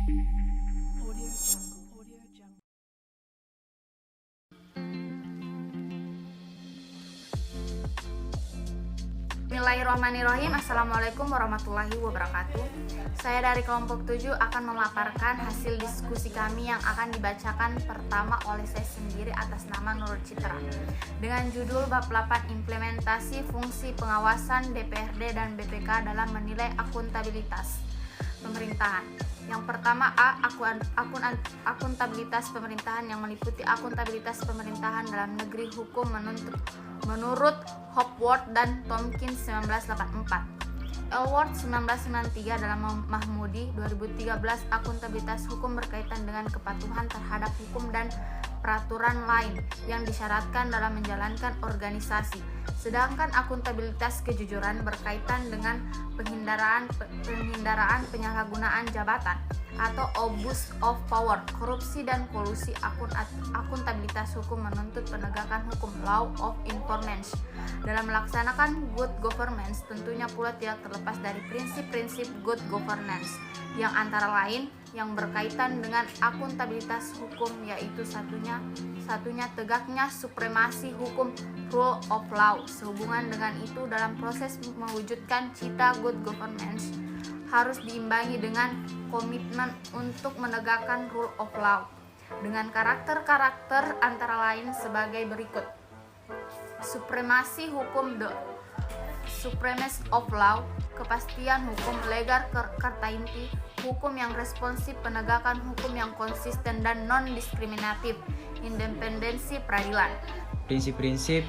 Bismillahirrahmanirrahim. Assalamualaikum warahmatullahi wabarakatuh. Saya dari kelompok 7 akan memaparkan hasil diskusi kami yang akan dibacakan pertama oleh saya sendiri atas nama Nurul Citra dengan judul Bab 8 Implementasi Fungsi Pengawasan DPRD dan BPK dalam Menilai Akuntabilitas Pemerintahan. Yang pertama A. Akuntabilitas pemerintahan yang meliputi akuntabilitas pemerintahan dalam negeri hukum menurut Hopworth dan Tompkins 1984, Elworth 1993 dalam Mahmudi 2013. Akuntabilitas hukum berkaitan dengan kepatuhan terhadap hukum dan peraturan lain yang disyaratkan dalam menjalankan organisasi. Sedangkan akuntabilitas kejujuran berkaitan dengan penghindaraan penyalahgunaan jabatan atau abuse of power, korupsi dan kolusi. Akuntabilitas hukum menuntut penegakan hukum, law of enforcement. Dalam melaksanakan good governance tentunya pula tidak terlepas dari prinsip-prinsip good governance yang antara lain yang berkaitan dengan akuntabilitas hukum, yaitu satunya tegaknya supremasi hukum, rule of law. Sehubungan dengan itu, dalam proses mewujudkan cita good governance harus diimbangi dengan komitmen untuk menegakkan rule of law dengan karakter-karakter antara lain sebagai berikut: supremasi hukum, the supremacy of law, kepastian hukum, legal certainty, hukum yang responsif, penegakan hukum yang konsisten dan non-diskriminatif, independensi peradilan. Prinsip-prinsip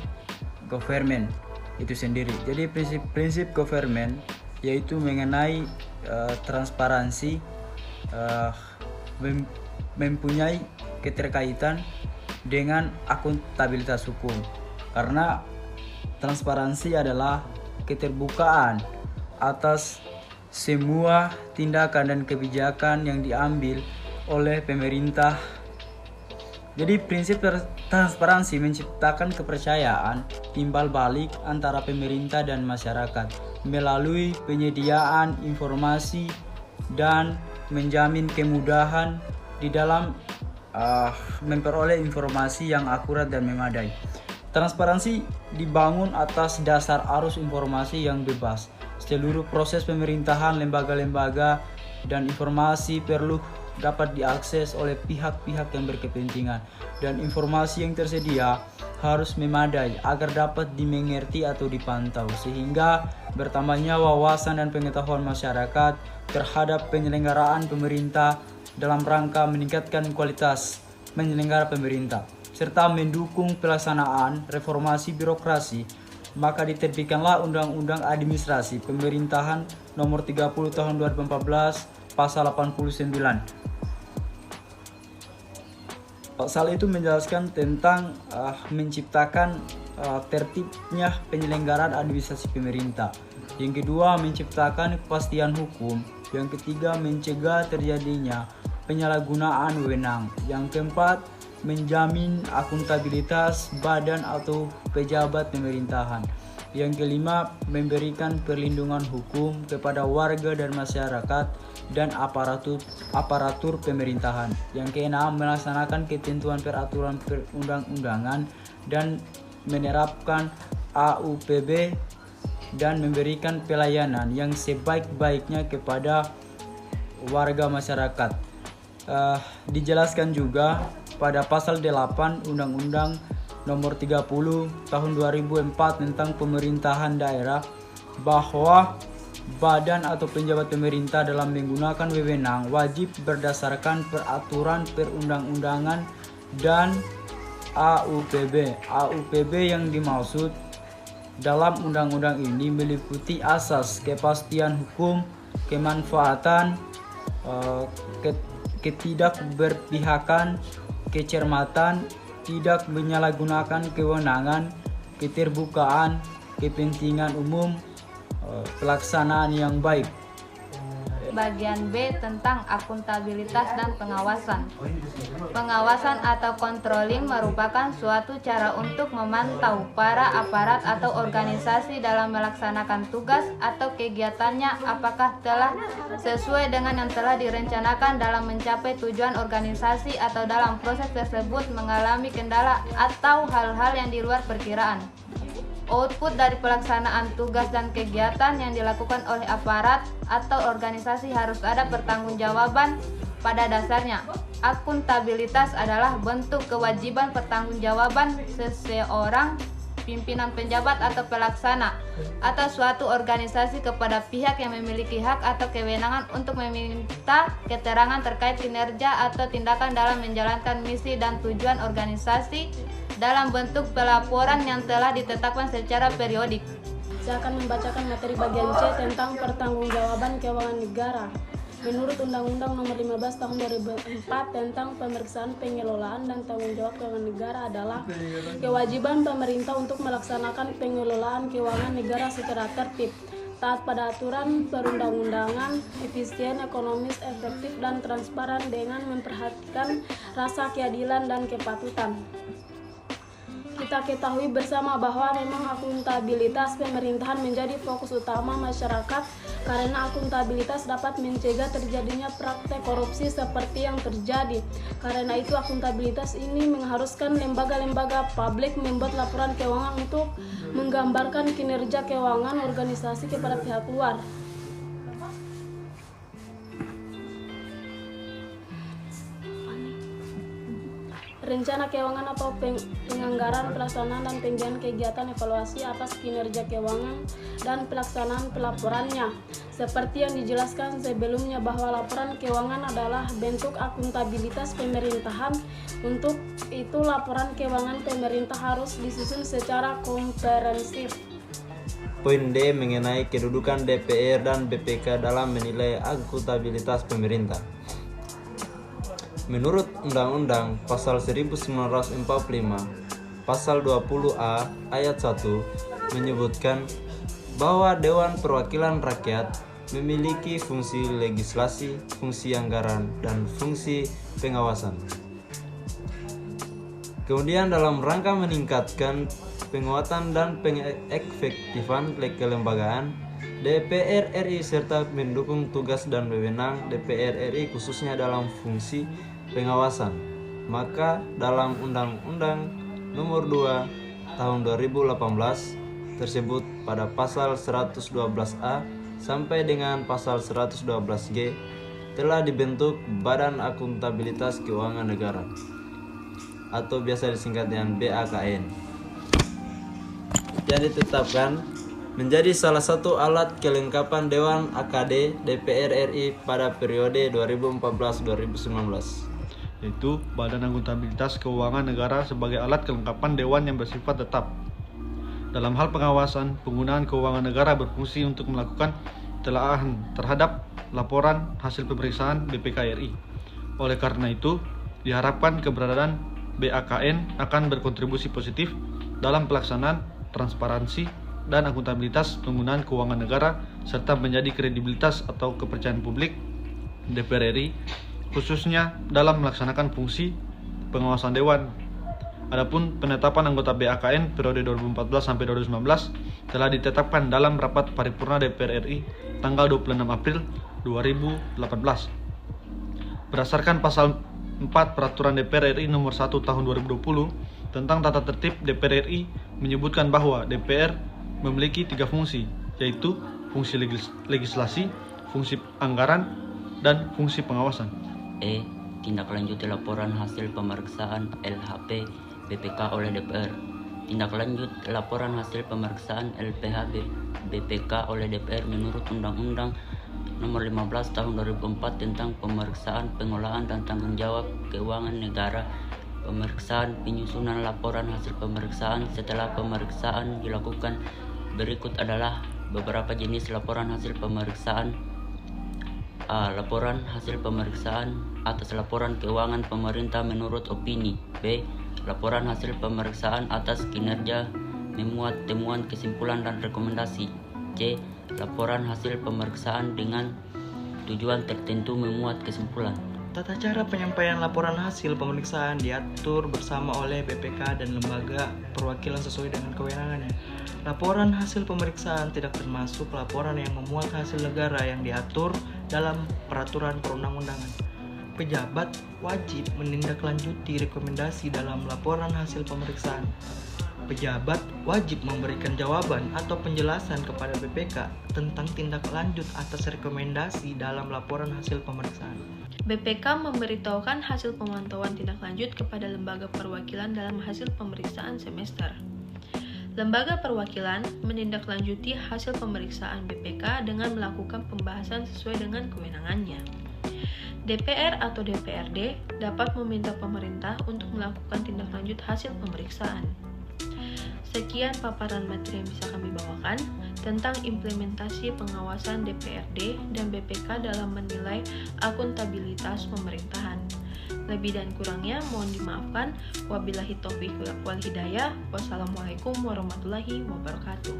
government itu sendiri. Jadi prinsip-prinsip government yaitu mengenai transparansi, mempunyai keterkaitan dengan akuntabilitas hukum, karena transparansi adalah keterbukaan atas semua tindakan dan kebijakan yang diambil oleh pemerintah. Jadi prinsip transparansi menciptakan kepercayaan timbal balik antara pemerintah dan masyarakat melalui penyediaan informasi dan menjamin kemudahan di dalam memperoleh informasi yang akurat dan memadai. Transparansi dibangun atas dasar arus informasi yang bebas. Seluruh proses pemerintahan, lembaga-lembaga, dan informasi perlu dapat diakses oleh pihak-pihak yang berkepentingan, dan informasi yang tersedia harus memadai agar dapat dimengerti atau dipantau, sehingga bertambahnya wawasan dan pengetahuan masyarakat terhadap penyelenggaraan pemerintah dalam rangka meningkatkan kualitas penyelenggara pemerintah serta mendukung pelaksanaan reformasi birokrasi. Maka diterbitkanlah Undang-Undang Administrasi Pemerintahan Nomor 30 Tahun 2014 Pasal 89. Pasal itu menjelaskan tentang menciptakan tertibnya penyelenggaraan administrasi pemerintah. Yang kedua, menciptakan kepastian hukum. Yang ketiga, mencegah terjadinya penyalahgunaan wewenang. Yang keempat, menjamin akuntabilitas badan atau pejabat pemerintahan. Yang kelima, memberikan perlindungan hukum kepada warga dan masyarakat dan aparatur pemerintahan. Yang keenam, melaksanakan ketentuan peraturan perundang-undangan dan menerapkan AUPB dan memberikan pelayanan yang sebaik-baiknya kepada warga masyarakat. Dijelaskan juga pada pasal 8 Undang-Undang Nomor 30 Tahun 2004 tentang pemerintahan daerah bahwa badan atau penjabat pemerintah dalam menggunakan wewenang wajib berdasarkan peraturan perundang-undangan dan AUPB. AUPB yang dimaksud dalam undang-undang ini meliputi asas kepastian hukum, kemanfaatan, ketidakberpihakan, kecermatan, tidak menyalahgunakan kewenangan, keterbukaan, kepentingan umum, pelaksanaan yang baik. bagian B tentang akuntabilitas dan pengawasan. Pengawasan atau controlling merupakan suatu cara untuk memantau para aparat atau organisasi dalam melaksanakan tugas atau kegiatannya apakah telah sesuai dengan yang telah direncanakan dalam mencapai tujuan organisasi atau dalam proses tersebut mengalami kendala atau hal-hal yang di luar perkiraan. Output dari pelaksanaan tugas dan kegiatan yang dilakukan oleh aparat atau organisasi harus ada pertanggungjawaban pada dasarnya. Akuntabilitas adalah bentuk kewajiban pertanggungjawaban seseorang, pimpinan penjabat atau pelaksana, atau suatu organisasi kepada pihak yang memiliki hak atau kewenangan untuk meminta keterangan terkait kinerja atau tindakan dalam menjalankan misi dan tujuan organisasi dalam bentuk pelaporan yang telah ditetapkan secara periodik. Saya akan membacakan materi bagian C tentang pertanggungjawaban keuangan negara. Menurut Undang-Undang Nomor 15 Tahun 2004 tentang pemeriksaan pengelolaan dan tanggung jawab keuangan negara adalah kewajiban pemerintah untuk melaksanakan pengelolaan keuangan negara secara tertib, taat pada aturan perundang-undangan, efisien, ekonomis, efektif, dan transparan dengan memperhatikan rasa keadilan dan kepatutan. Kita ketahui bersama bahwa memang akuntabilitas pemerintahan menjadi fokus utama masyarakat karena akuntabilitas dapat mencegah terjadinya praktek korupsi seperti yang terjadi. Karena itu akuntabilitas ini mengharuskan lembaga-lembaga publik membuat laporan keuangan untuk menggambarkan kinerja keuangan organisasi kepada pihak luar. Rencana keuangan atau penganggaran, pelaksanaan dan penggiatan kegiatan evaluasi atas kinerja keuangan dan pelaksanaan pelaporannya. Seperti yang dijelaskan sebelumnya bahwa laporan keuangan adalah bentuk akuntabilitas pemerintahan. Untuk itu laporan keuangan pemerintah harus disusun secara komprehensif. Poin D mengenai kedudukan DPR dan BPK dalam menilai akuntabilitas pemerintah. Menurut Undang-Undang Pasal 1945, Pasal 20A Ayat 1 menyebutkan bahwa Dewan Perwakilan Rakyat memiliki fungsi legislasi, fungsi anggaran, dan fungsi pengawasan. Kemudian dalam rangka meningkatkan penguatan dan pengefektifan kelembagaan, DPR RI serta mendukung tugas dan wewenang DPR RI khususnya dalam fungsi pengawasan. Maka dalam Undang-Undang Nomor 2 Tahun 2018 tersebut pada pasal 112A sampai dengan pasal 112G telah dibentuk Badan Akuntabilitas Keuangan Negara atau biasa disingkat dengan BAKN, yang ditetapkan menjadi salah satu alat kelengkapan Dewan AKD DPR RI pada periode 2014-2019. Yaitu Badan Akuntabilitas Keuangan Negara sebagai alat kelengkapan Dewan yang bersifat tetap. Dalam hal pengawasan, penggunaan keuangan negara berfungsi untuk melakukan telaahan terhadap laporan hasil pemeriksaan BPK RI. Oleh karena itu, diharapkan keberadaan BAKN akan berkontribusi positif dalam pelaksanaan transparansi dan akuntabilitas penggunaan keuangan negara serta menjadi kredibilitas atau kepercayaan publik DPR RI khususnya dalam melaksanakan fungsi pengawasan Dewan. Adapun penetapan anggota BAKN periode 2014 sampai 2019 telah ditetapkan dalam rapat paripurna DPR RI tanggal 26 April 2018. Berdasarkan pasal 4 Peraturan DPR RI nomor 1 tahun 2020 tentang tata tertib DPR RI menyebutkan bahwa DPR memiliki 3 fungsi, yaitu fungsi legislasi, fungsi anggaran, dan fungsi pengawasan. Tindak lanjut laporan hasil pemeriksaan LHP BPK oleh DPR. Tindak lanjut laporan hasil pemeriksaan LPH BPK oleh DPR menurut Undang-Undang Nomor 15 Tahun 2004 tentang pemeriksaan, pengolahan, dan tanggung jawab keuangan negara. Pemeriksaan penyusunan laporan hasil pemeriksaan setelah pemeriksaan dilakukan berikut adalah beberapa jenis laporan hasil pemeriksaan. A. Laporan hasil pemeriksaan atas laporan keuangan pemerintah menurut opini. B. Laporan hasil pemeriksaan atas kinerja memuat temuan, kesimpulan, dan rekomendasi. C. Laporan hasil pemeriksaan dengan tujuan tertentu memuat kesimpulan. Tata cara penyampaian laporan hasil pemeriksaan diatur bersama oleh BPK dan lembaga perwakilan sesuai dengan kewenangannya. Laporan hasil pemeriksaan tidak termasuk laporan yang memuat hasil negara yang diatur dalam peraturan perundang-undangan. Pejabat wajib menindaklanjuti rekomendasi dalam laporan hasil pemeriksaan. Pejabat wajib memberikan jawaban atau penjelasan kepada BPK tentang tindak lanjut atas rekomendasi dalam laporan hasil pemeriksaan. BPK memberitahukan hasil pemantauan tindak lanjut kepada lembaga perwakilan dalam hasil pemeriksaan semester. Lembaga perwakilan menindaklanjuti hasil pemeriksaan BPK dengan melakukan pembahasan sesuai dengan kewenangannya. DPR atau DPRD dapat meminta pemerintah untuk melakukan tindak lanjut hasil pemeriksaan. Sekian paparan materi yang bisa kami bawakan tentang implementasi pengawasan DPRD dan BPK dalam menilai akuntabilitas pemerintahan. Lebih dan kurangnya mohon dimaafkan. Wabillahi taufiq wal hidayah. Wassalamualaikum warahmatullahi wabarakatuh.